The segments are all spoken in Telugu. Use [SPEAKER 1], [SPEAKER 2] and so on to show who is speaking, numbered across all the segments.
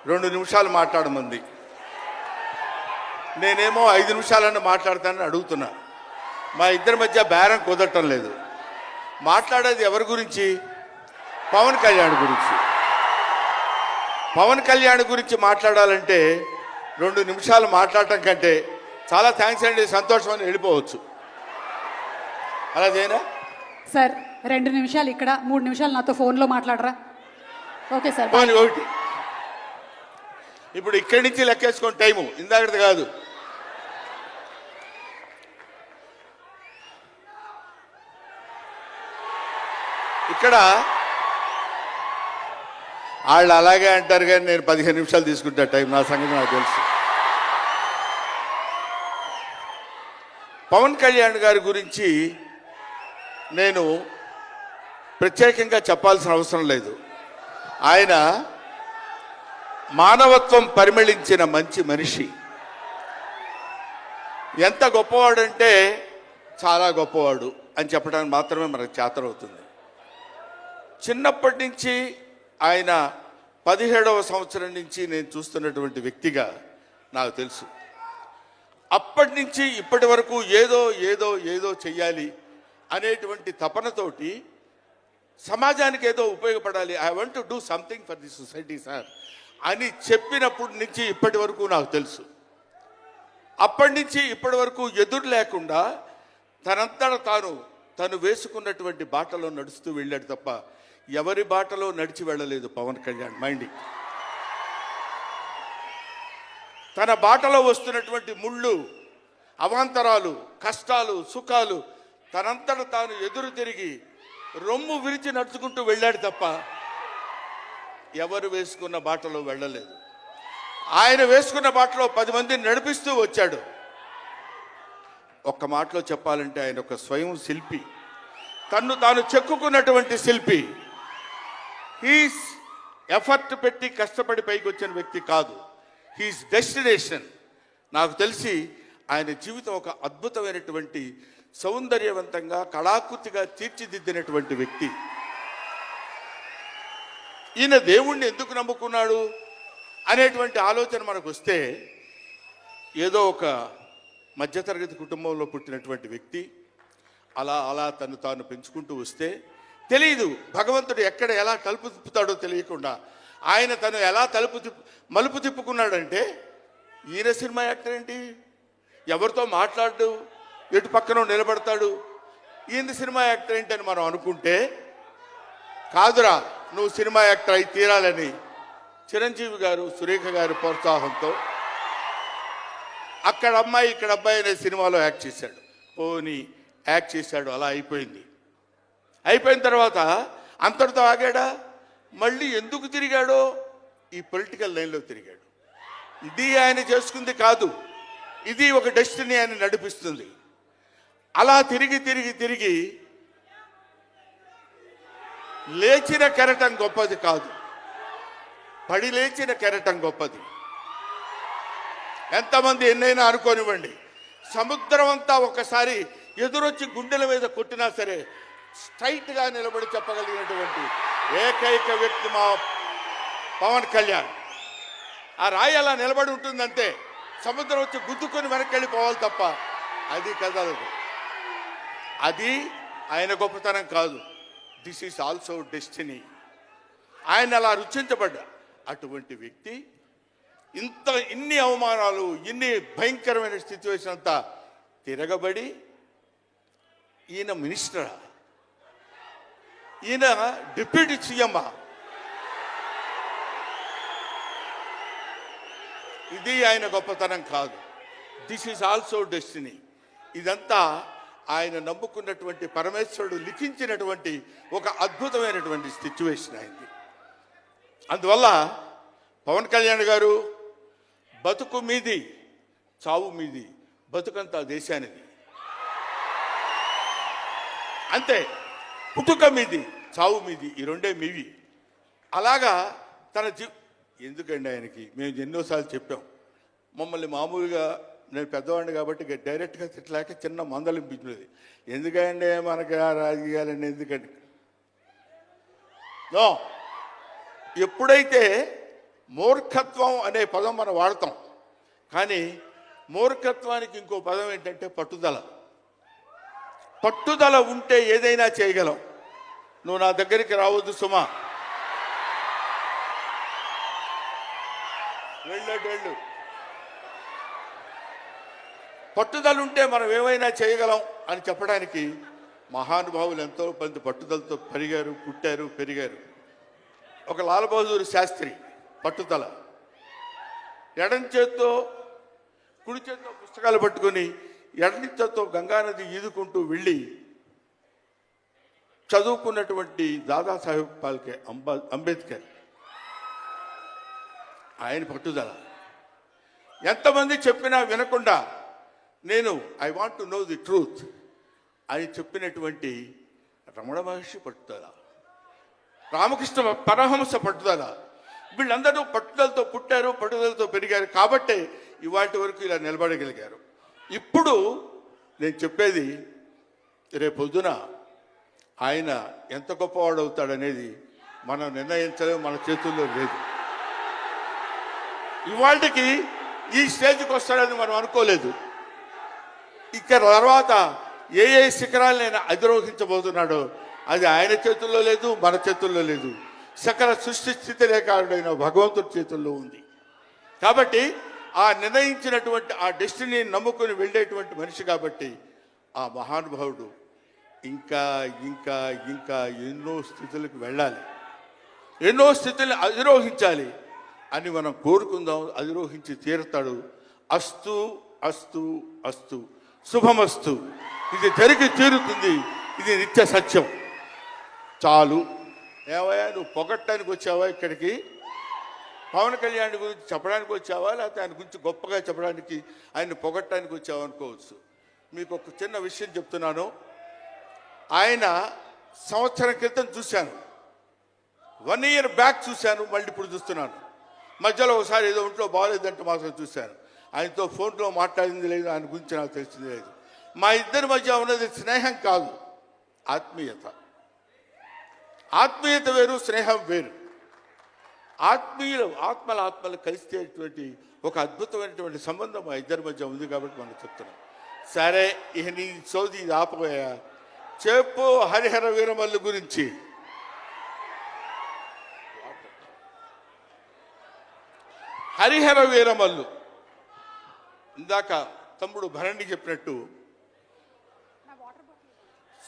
[SPEAKER 1] 2 నిమిషాలు మాట్లాడమంది. నేనేమో 5 నిమిషాలన్నా మాట్లాడతానని అడుగుతున్నా. మా ఇద్దరి మధ్య బేరం కుదరటం లేదు. మాట్లాడేది ఎవరి గురించి? పవన్ కళ్యాణ్ గురించి. పవన్ కళ్యాణ్ గురించి మాట్లాడాలంటే 2 నిమిషాలు మాట్లాడటం కంటే చాలా థ్యాంక్స్ అండి, సంతోషం అని వెళ్ళిపోవచ్చు. అలా చేయనా
[SPEAKER 2] సార్? 2 నిమిషాలు ఇక్కడ, 3 నిమిషాలు నాతో ఫోన్లో మాట్లాడరా? Okay sir.
[SPEAKER 1] ఒకటి ఇప్పుడు ఇక్కడి నుంచి లెక్కేసుకోండి టైము, ఇందాకది కాదు. ఇక్కడ వాళ్ళు అలాగే అంటారు కానీ నేను 15 నిమిషాలు తీసుకుంటా టైం. నా సంగతి నాకు తెలుసు. పవన్ కళ్యాణ్ గారి గురించి నేను ప్రత్యేకంగా చెప్పాల్సిన అవసరం లేదు. ఆయన మానవత్వం పరిమళించిన మంచి మనిషి. ఎంత గొప్పవాడంటే చాలా గొప్పవాడు అని చెప్పడానికి మాత్రమే మనకు చేతనవుతుంది. చిన్నప్పటి నుంచి ఆయన 17వ సంవత్సరం నుంచి నేను చూస్తున్నటువంటి వ్యక్తిగా నాకు తెలుసు. అప్పటి నుంచి ఇప్పటి వరకు ఏదో ఏదో ఏదో చెయ్యాలి అనేటువంటి తపనతోటి సమాజానికి ఏదో ఉపయోగపడాలి, I want to do something for the society sir అని చెప్పినప్పటి నుంచి ఇప్పటి వరకు నాకు తెలుసు. అప్పటి నుంచి ఇప్పటి వరకు ఎదురు లేకుండా తనంతట తను వేసుకున్నటువంటి బాటలో నడుస్తూ వెళ్ళాడు తప్ప ఎవరి బాటలో నడిచి వెళ్ళలేదు పవన్ కళ్యాణ్. మైండ్ తన బాటలో వస్తున్నటువంటి ముళ్ళు, అవాంతరాలు, కష్టాలు, సుఖాలు తనంతట తాను ఎదురు తిరిగి రొమ్ము విరిచి నడుచుకుంటూ వెళ్ళాడు తప్ప ఎవరు వేసుకున్న బాటలో వెళ్ళలేదు. ఆయన వేసుకున్న బాటలో 10 మందిని నడిపిస్తూ వచ్చాడు. ఒక్క మాటలో చెప్పాలంటే ఆయన ఒక స్వయం శిల్పి, తన్ను తాను చెక్కుకున్నటువంటి శిల్పి. హీస్ ఎఫర్ట్ పెట్టి కష్టపడి పైకి వచ్చిన వ్యక్తి కాదు, హీస్ డెస్టినేషన్. నాకు తెలిసి ఆయన జీవితం ఒక అద్భుతమైనటువంటి సౌందర్యవంతంగా కళాకృతిగా తీర్చిదిద్దినటువంటి వ్యక్తి. ఈయన దేవుణ్ణి ఎందుకు నమ్ముకున్నాడు అనేటువంటి ఆలోచన మనకు వస్తే, ఏదో ఒక మధ్యతరగతి కుటుంబంలో పుట్టినటువంటి వ్యక్తి అలా అలా తను తాను పెంచుకుంటూ వస్తే తెలియదు భగవంతుడు ఎక్కడ ఎలా తలుపు తిప్పుతాడో తెలియకుండా ఆయన తను ఎలా మలుపు తిప్పుకున్నాడంటే, ఈయన సినిమా యాక్టర్ ఏంటి, ఎవరితో మాట్లాడు, ఎటు పక్కన నిలబడతాడు, ఈయన సినిమా యాక్టర్ ఏంటి అని మనం అనుకుంటే, కాదురా నువ్వు సినిమా యాక్టర్ అయి తీరాలని చిరంజీవి గారు, సురేఖ గారి ప్రోత్సాహంతో అక్కడ అమ్మాయి ఇక్కడ అబ్బాయి అనే సినిమాలో యాక్ట్ చేశాడు. పోనీ యాక్ట్ చేశాడు, అలా అయిపోయింది. అయిపోయిన తర్వాత అంతటితో ఆగాడా? మళ్ళీ ఎందుకు తిరిగాడో ఈ పొలిటికల్ లైన్లో తిరిగాడు. ఇది ఆయన చేసుకుంది కాదు, ఇది ఒక డెస్టినీ ఆయన నడిపిస్తుంది. అలా తిరిగి తిరిగి తిరిగి లేచిన కెరటం గొప్పది కాదు, పడి లేచిన కెరటం గొప్పది. ఎంతమంది ఎన్నైనా అనుకోనివ్వండి, సముద్రం అంతా ఒకసారి ఎదురొచ్చి గుండెల మీద కొట్టినా సరే స్ట్రైట్గా నిలబడి చెప్పగలిగినటువంటి ఏకైక వ్యక్తి మా పవన్ కళ్యాణ్. ఆ రాయి అలా నిలబడి ఉంటుందంటే సముద్రం వచ్చి గుద్దుకొని వెనక్కి వెళ్ళిపోవాలి తప్ప అది కదలదు. అది ఆయన గొప్పతనం కాదు, దిస్ ఈజ్ ఆల్సో డెస్టినీ. ఆయన అలా రుచించబడ్డ అటువంటి వ్యక్తి ఇన్ని అవమానాలు, ఇన్ని భయంకరమైన సిచ్యువేషన్ అంతా తిరగబడి ఈయన మినిస్టరా, ఈయన డిప్యూటీ సీఎమ్మా, ఇది ఆయన గొప్పతనం కాదు, దిస్ ఈజ్ ఆల్సో డెస్టినీ. ఇదంతా ఆయన నమ్ముకున్నటువంటి పరమేశ్వరుడు లిఖించినటువంటి ఒక అద్భుతమైనటువంటి సిచ్యువేషన్ అయింది. అందువల్ల పవన్ కళ్యాణ్ గారు బతుకు మీది చావు మీది, బతుకంతా దేశానిది అంతే. పుట్టుక మీది చావు మీది, ఈ రెండే మీవి. అలాగా తన ఎందుకండి ఆయనకి మేము ఎన్నోసార్లు చెప్పాం, మమ్మల్ని మామూలుగా నేను పెద్దవాడిని కాబట్టి డైరెక్ట్గా తిట్టలేక చిన్న మందలింపించినది. ఎందుకంటే మనకి ఆ రాజకీయాలండి ఎందుకండి. ఎప్పుడైతే మూర్ఖత్వం అనే పదం మనం వాడతాం, కానీ మూర్ఖత్వానికి ఇంకో పదం ఏంటంటే పట్టుదల. పట్టుదల ఉంటే ఏదైనా చేయగలం. నువ్వు నా దగ్గరికి రావద్దు సుమా, వెళ్ళు. పట్టుదల ఉంటే మనం ఏమైనా చేయగలం అని చెప్పడానికి మహానుభావులు ఎంతో మంది పట్టుదలతో పెరిగారు, పుట్టారు, పెరిగారు. ఒక లాల్ బహదూర్ శాస్త్రి పట్టుదల, ఎడం చేత్తో కుడి చేత్తో పుస్తకాలు పట్టుకొని ఎడని చేత్తో గంగానది ఈదుకుంటూ వెళ్ళి చదువుకున్నటువంటి దాదాసాహెబ్ ఫాల్కే అంబేద్కర్, ఆయన పట్టుదల. ఎంతమంది చెప్పినా వినకుండా నేను I want to know the truth అని చెప్పినటువంటి రమణ మహర్షి పట్టుదల, రామకృష్ణ పరమహంస పట్టుదల. వీళ్ళందరూ పట్టుదలతో పుట్టారు, పట్టుదలతో పెరిగారు, కాబట్టే ఇవాటి వరకు ఇలా నిలబడగలిగారు. ఇప్పుడు నేను చెప్పేది, రేపొద్దున ఆయన ఎంత గొప్పవాడు అవుతాడనేది మనం నిర్ణయించలేము, మన చేతుల్లో లేదు. ఇవాళకి ఈ స్టేజ్కి వస్తాడని మనం అనుకోలేదు. ఇక తర్వాత ఏ శిఖరాలను అధిరోహించబోతున్నాడో అది ఆయన చేతుల్లో లేదు, మన చేతుల్లో లేదు. సకల సృష్టి స్థితి రేఖాడుడైన భగవంతుడి చేతుల్లో ఉంది. కాబట్టి ఆ నిర్ణయించినటువంటి ఆ డెస్టినీని నమ్ముకుని వెళ్ళేటువంటి మనిషి కాబట్టి ఆ మహానుభావుడు ఇంకా ఇంకా ఇంకా ఎన్నో స్థితులకు వెళ్ళాలి, ఎన్నో స్థితులను అధిరోహించాలి అని మనం కోరుకుందాం. అధిరోహించి తీరుతాడు. అస్తు అస్తు అస్తు, శుభమస్తు. ఇది జరిగి తీరుతుంది, ఇది నిత్య సత్యం. చాలు. ఏవయ్యా, నువ్వు పొగట్టడానికి వచ్చావా ఇక్కడికి? పవన్ కళ్యాణ్ గురించి చెప్పడానికి వచ్చావా, లేకపోతే ఆయన గురించి గొప్పగా చెప్పడానికి, ఆయన పొగట్టడానికి వచ్చావా అనుకోవచ్చు. మీకు ఒక చిన్న విషయం చెప్తున్నాను. ఆయన సంవత్సరం క్రితం చూశాను, 1 year బ్యాక్ చూశాను, మళ్ళీ ఇప్పుడు చూస్తున్నాను. మధ్యలో ఒకసారి ఏదో ఒంట్లో బాగోలేదంటే మాత్రం చూశాను. ఆయనతో ఫోన్లో మాట్లాడింది లేదు, ఆయన గురించి నాకు తెలిసింది లేదు. మా ఇద్దరి మధ్య ఉన్నది స్నేహం కాదు, ఆత్మీయత. ఆత్మీయత వేరు, స్నేహం వేరు. ఆత్మలు కలిసేటువంటి ఒక అద్భుతమైనటువంటి సంబంధం మా ఇద్దరి మధ్య ఉంది కాబట్టి మనం చెప్తున్నాం. సరే, ఇక నీ సోది ఇది ఆపబోయా. చెప్పు హరిహర వీరమల్లు గురించి. హరిహర వీరమల్లు, ఇందాక తమ్ముడు భరణి చెప్పినట్టు,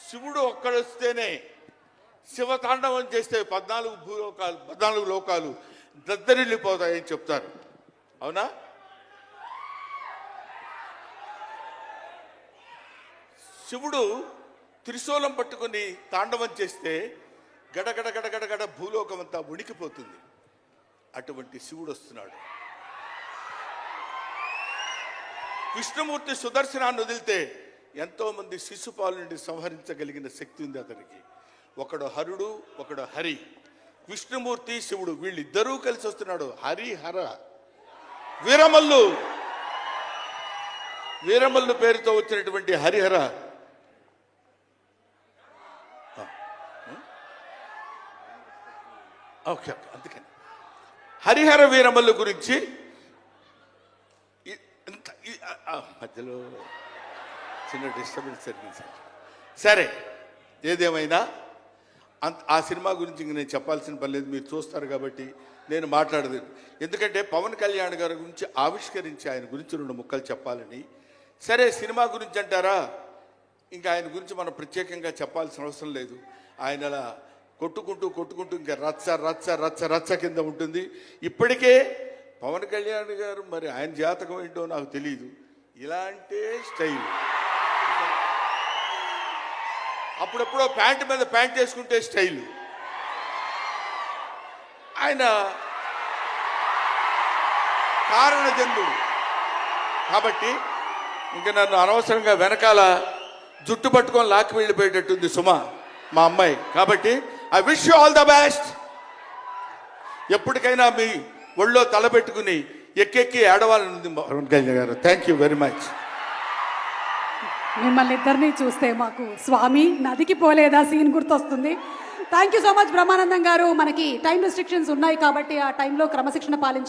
[SPEAKER 1] శివుడు ఒక్కడొస్తేనే, శివతాండవం చేస్తే 14 లోకాలు దద్దరిల్లిపోతాయని చెప్తారు. అవునా? శివుడు త్రిశూలం పట్టుకుని తాండవం చేస్తే గడగడ గడగడగడ భూలోకం అంతా ఉణికిపోతుంది. అటువంటి శివుడు వస్తున్నాడు. విష్ణుమూర్తి సుదర్శనాన్ని వదిలితే ఎంతో మంది శిశుపాల నుండి సంహరించగలిగిన శక్తి ఉంది అతనికి. ఒకడు హరుడు, ఒకడు హరి. విష్ణుమూర్తి, శివుడు వీళ్ళిద్దరూ కలిసి వస్తున్నాడు. హరిహర వీరమల్లు పేరుతో వచ్చినటువంటి హరిహర. ఓకే, అందుకని హరిహర వీరమల్లు గురించి మధ్యలో చిన్న డిస్టర్బెన్స్ జరిగింది. సరే, ఏదేమైనా ఆ సినిమా గురించి ఇంక నేను చెప్పాల్సిన పని లేదు, మీరు చూస్తారు కాబట్టి నేను మాట్లాడదు. ఎందుకంటే పవన్ కళ్యాణ్ గారి గురించి ఆవిష్కరించి ఆయన గురించి 2 ముక్కలు చెప్పాలని. సరే, సినిమా గురించి అంటారా, ఇంకా ఆయన గురించి మనం ప్రత్యేకంగా చెప్పాల్సిన అవసరం లేదు. ఆయన అలా కొట్టుకుంటూ ఇంకా రచ్చ కింద ఉంటుంది. ఇప్పటికే పవన్ కళ్యాణ్ గారు, మరి ఆయన జాతకం ఏంటో నాకు తెలియదు, ఇలాంటి స్టైల్. అప్పుడెప్పుడో ప్యాంటు మీద ప్యాంట్ వేసుకుంటే స్టైలు. ఆయన కారణజన్ముడు కాబట్టి ఇంకా నన్ను అనవసరంగా వెనకాల జుట్టు పట్టుకొని లాక్కి వెళ్ళిపోయేటట్టుంది సుమ, మా అమ్మాయి. కాబట్టి I wish you all the best. ఎప్పటికైనా మీ ఒళ్ళో తలపెట్టుకుని ఎక్కెక్కి ఏడవాలని పవన్ కళ్యాణ్ గారు. Thank you very much.
[SPEAKER 2] మిమ్మల్ని ఇద్దరిని చూస్తే మాకు స్వామి నదికి పోలేదా సీన్ గుర్తొస్తుంది. Thank you so much Brahmanandam గారు. మనకి టైం రెస్ట్రిక్షన్స్ ఉన్నాయి కాబట్టి ఆ టైంలో క్రమశిక్షణ పాలించాలి.